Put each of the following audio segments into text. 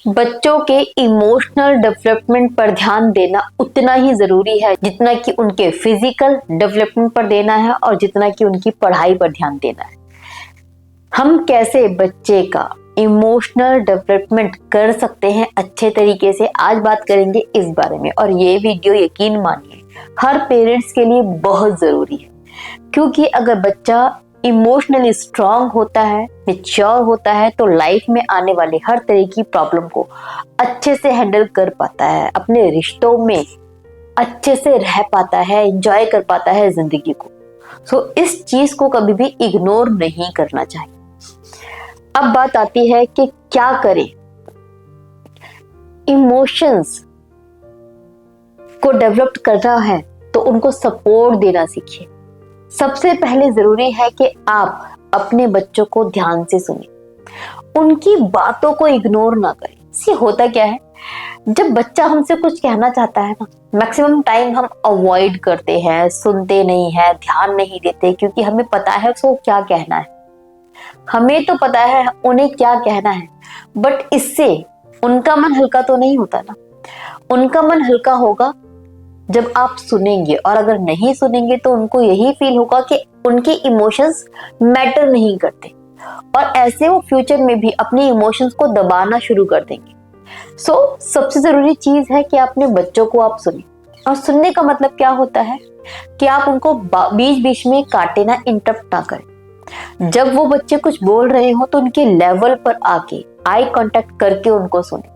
बच्चों के emotional development पर ध्यान देना उतना ही जरूरी है जितना कि उनके फिजिकल डेवलपमेंट पर देना है और जितना कि उनकी पढ़ाई पर ध्यान देना है। हम कैसे बच्चे का इमोशनल डेवलपमेंट कर सकते हैं अच्छे तरीके से, आज बात करेंगे इस बारे में। और ये वीडियो यकीन मानिए हर पेरेंट्स के लिए बहुत जरूरी है, क्योंकि अगर बच्चा इमोशनली स्ट्रांग होता है, मेच्योर होता है, तो लाइफ में आने वाले हर तरह की प्रॉब्लम को अच्छे से हैंडल कर पाता है, अपने रिश्तों में अच्छे से रह पाता है, एंजॉय कर पाता है जिंदगी को। सो इस चीज को कभी भी इग्नोर नहीं करना चाहिए। अब बात आती है कि क्या करें। इमोशंस को डेवलप करना है तो उनको सपोर्ट देना सीखिए। सबसे पहले जरूरी है कि आप अपने बच्चों को ध्यान से सुनें, उनकी बातों को इग्नोर ना करें। सी होता क्या है, जब बच्चा हमसे कुछ कहना चाहता है ना, मैक्सिमम टाइम हम अवॉइड करते हैं, सुनते नहीं है, ध्यान नहीं देते, क्योंकि हमें पता है उसको क्या कहना है। हमें तो पता है उन्हें क्या कहना है, बट इससे उनका मन हल्का तो नहीं होता ना। उनका मन हल्का होगा जब आप सुनेंगे, और अगर नहीं सुनेंगे तो उनको यही फील होगा कि उनके इमोशंस मैटर नहीं करते, और ऐसे वो फ्यूचर में भी अपने इमोशंस को दबाना शुरू कर देंगे। सबसे जरूरी चीज है कि अपने बच्चों को आप सुने। और सुनने का मतलब क्या होता है कि आप उनको बीच बीच में काटे ना, इंटरप्ट ना करें। जब वो बच्चे कुछ बोल रहे हो तो उनके लेवल पर आके आई कांटेक्ट करके उनको सुने।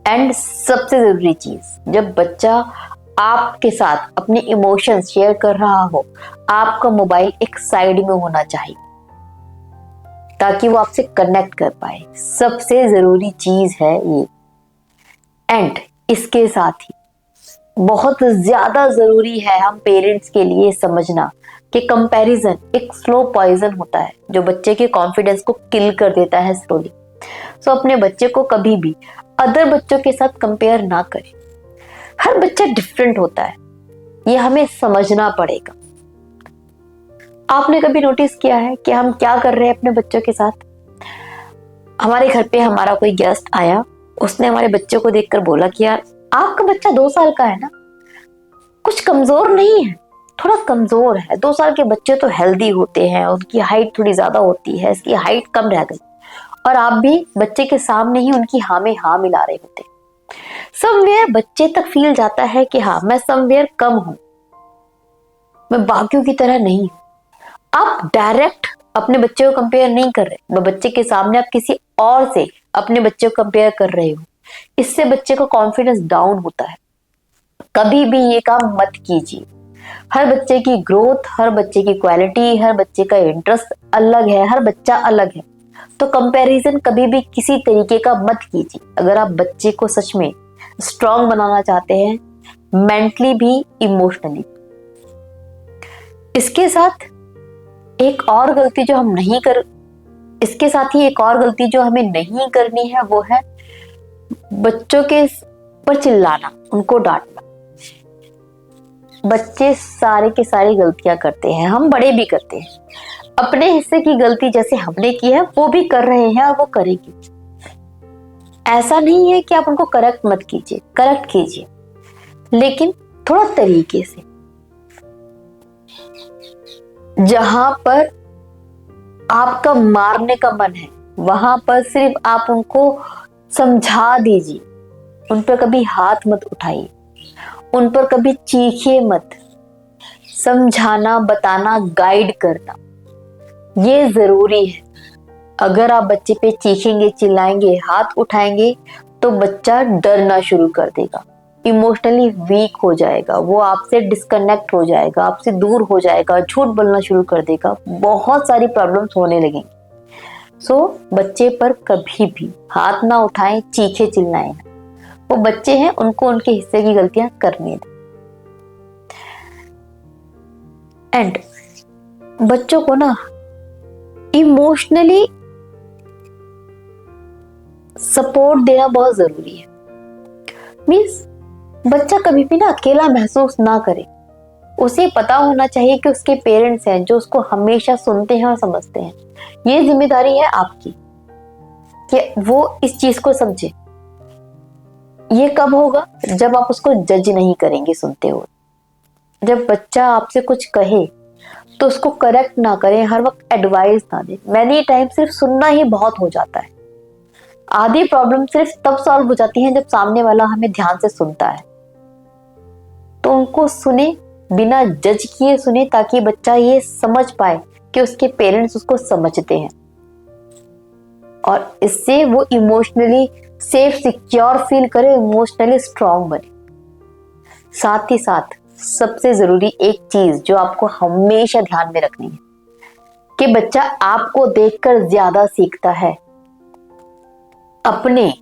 एंड सबसे जरूरी चीज, जब बच्चा आपके साथ अपने इमोशंस शेयर कर रहा हो, आपका मोबाइल एक साइड में होना चाहिए ताकि वो आपसे कनेक्ट कर पाए। सबसे जरूरी चीज है ये। एंड इसके साथ ही बहुत ज्यादा जरूरी है हम पेरेंट्स के लिए समझना कि कंपैरिजन एक स्लो पॉइजन होता है जो बच्चे के कॉन्फिडेंस को किल कर देता है स्लोली। अपने बच्चे को कभी भी अदर बच्चों के साथ कंपेयर ना करें। हर बच्चा डिफरेंट होता है, ये हमें समझना पड़ेगा। आपने कभी नोटिस किया है कि हम क्या कर रहे हैं अपने बच्चों के साथ? हमारे घर पे हमारा कोई गेस्ट आया, उसने हमारे बच्चे को देखकर बोला कि यार आपका बच्चा 2 साल का है ना, कुछ कमजोर नहीं है, थोड़ा कमजोर है। 2 साल के बच्चे तो हेल्दी होते हैं, उनकी हाइट थोड़ी ज्यादा होती है, इसकी हाइट कम रह गई। और आप भी बच्चे के सामने ही उनकी हाँ में हाँ मिला रहे होते। समवेयर बच्चे तक फील जाता है कि हाँ मैं समवेयर कम हूं, मैं बाकियों की तरह नहीं हूं। आप डायरेक्ट अपने बच्चे को कंपेयर नहीं कर रहे, मैं बच्चे के सामने आप किसी और से अपने बच्चे को कंपेयर कर रहे हो। इससे बच्चे का कॉन्फिडेंस डाउन होता है। कभी भी ये काम मत कीजिए। हर बच्चे की ग्रोथ, हर बच्चे की क्वालिटी, हर बच्चे का इंटरेस्ट अलग है, हर बच्चा अलग है। तो कंपैरिजन कभी भी किसी तरीके का मत कीजिए। अगर आप बच्चे को सच में स्ट्रांग बनाना चाहते हैं, मेंटली भी, इमोशनली। इसके साथ एक और गलती जो हम नहीं कर इसके साथ ही एक और गलती जो हमें नहीं करनी है, वो है बच्चों के पर चिल्लाना, उनको डांटना। बच्चे सारे के सारी गलतियां करते हैं, हम बड़े भी करते हैं। अपने हिस्से की गलती जैसे हमने की है वो भी कर रहे हैं और वो करेंगे। ऐसा नहीं है कि आप उनको करेक्ट मत कीजिए, करेक्ट कीजिए, लेकिन थोड़ा तरीके से। जहां पर आपका मारने का मन है वहां पर सिर्फ आप उनको समझा दीजिए। उन पर कभी हाथ मत उठाइए, उन पर कभी चीखिए मत। समझाना, बताना, गाइड करना ये जरूरी है। अगर आप बच्चे पे चीखेंगे, चिल्लाएंगे, हाथ उठाएंगे तो बच्चा डरना शुरू कर देगा, इमोशनली वीक हो जाएगा, वो आपसे डिस्कनेक्ट हो जाएगा, आपसे दूर हो जाएगा, झूठ बोलना शुरू कर देगा, बहुत सारी प्रॉब्लम्स होने लगेंगी। बच्चे पर कभी भी हाथ ना उठाएं, चीखे चिल्लाएं ना। वो बच्चे हैं, उनको उनके हिस्से की गलतियां करने दें। एंड बच्चों को ना इमोशनली सपोर्ट देना बहुत जरूरी है। मीन्स बच्चा कभी भी ना अकेला महसूस ना करे। उसे पता होना चाहिए कि उसके पेरेंट्स हैं जो उसको हमेशा सुनते हैं और समझते हैं। ये जिम्मेदारी है आपकी कि वो इस चीज को समझे। ये कब होगा? जब आप उसको जज नहीं करेंगे सुनते हुए। जब बच्चा आपसे कुछ कहे तो उसको करेक्ट ना करें, हर वक्त एडवाइस ना दें। मैनी टाइम सिर्फ सुनना ही बहुत हो जाता है। आधी प्रॉब्लम सिर्फ तब सॉल्व हो जाती है जब सामने वाला हमें ध्यान से सुनता है। तो उनको सुने, बिना जज किए सुने, ताकि बच्चा ये समझ पाए कि उसके पेरेंट्स उसको समझते हैं, और इससे वो इमोशनली सेफ सिक्योर फील करे, इमोशनली स्ट्रांग बने। साथ ही साथ सबसे जरूरी एक चीज जो आपको हमेशा ध्यान में रखनी है कि बच्चा आपको देखकर ज्यादा सीखता है। अपने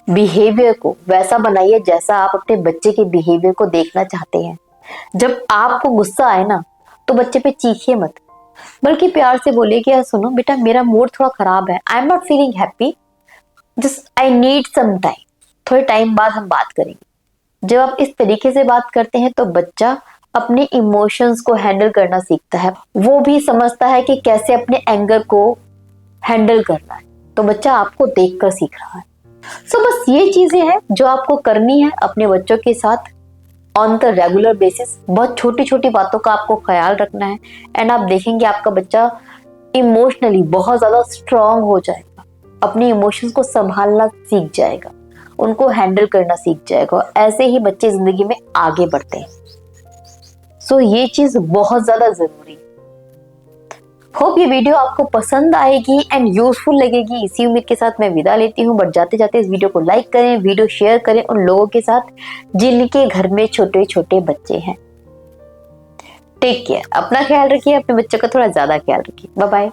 बिहेवियर को वैसा बनाइए जैसा आप अपने बच्चे के बिहेवियर को देखना चाहते हैं। जब आपको गुस्सा आए ना, तो बच्चे पे चीखिए मत, बल्कि प्यार से बोलिए कि यार सुनो बेटा, मेरा मूड थोड़ा खराब है, I am not feeling happy, just I need some time, थोड़े टाइम बाद हम बात करेंगे। जब आप इस तरीके से बात करते हैं तो बच्चा अपने इमोशंस को हैंडल करना सीखता है। वो भी समझता है कि कैसे अपने एंगर को हैंडल करना है। तो बच्चा आपको देखकर सीख रहा है। बस ये चीजें हैं जो आपको करनी है अपने बच्चों के साथ ऑन द रेगुलर बेसिस। बहुत छोटी छोटी बातों का आपको ख्याल रखना है, एंड आप देखेंगे आपका बच्चा इमोशनली बहुत ज्यादा स्ट्रांग हो जाएगा, अपने इमोशंस को संभालना सीख जाएगा, उनको हैंडल करना सीख जाएगा, और ऐसे ही बच्चे जिंदगी में आगे बढ़ते हैं। ये चीज बहुत ज्यादा जरूरी है। होप ये वीडियो आपको पसंद आएगी एंड यूजफुल लगेगी। इसी उम्मीद के साथ मैं विदा लेती हूँ, बट जाते जाते इस वीडियो को लाइक करें, वीडियो शेयर करें उन लोगों के साथ जिनके घर में छोटे छोटे बच्चे हैं। टेक केयर, अपना ख्याल रखिए, अपने बच्चों का थोड़ा ज्यादा ख्याल रखिए। Bye bye.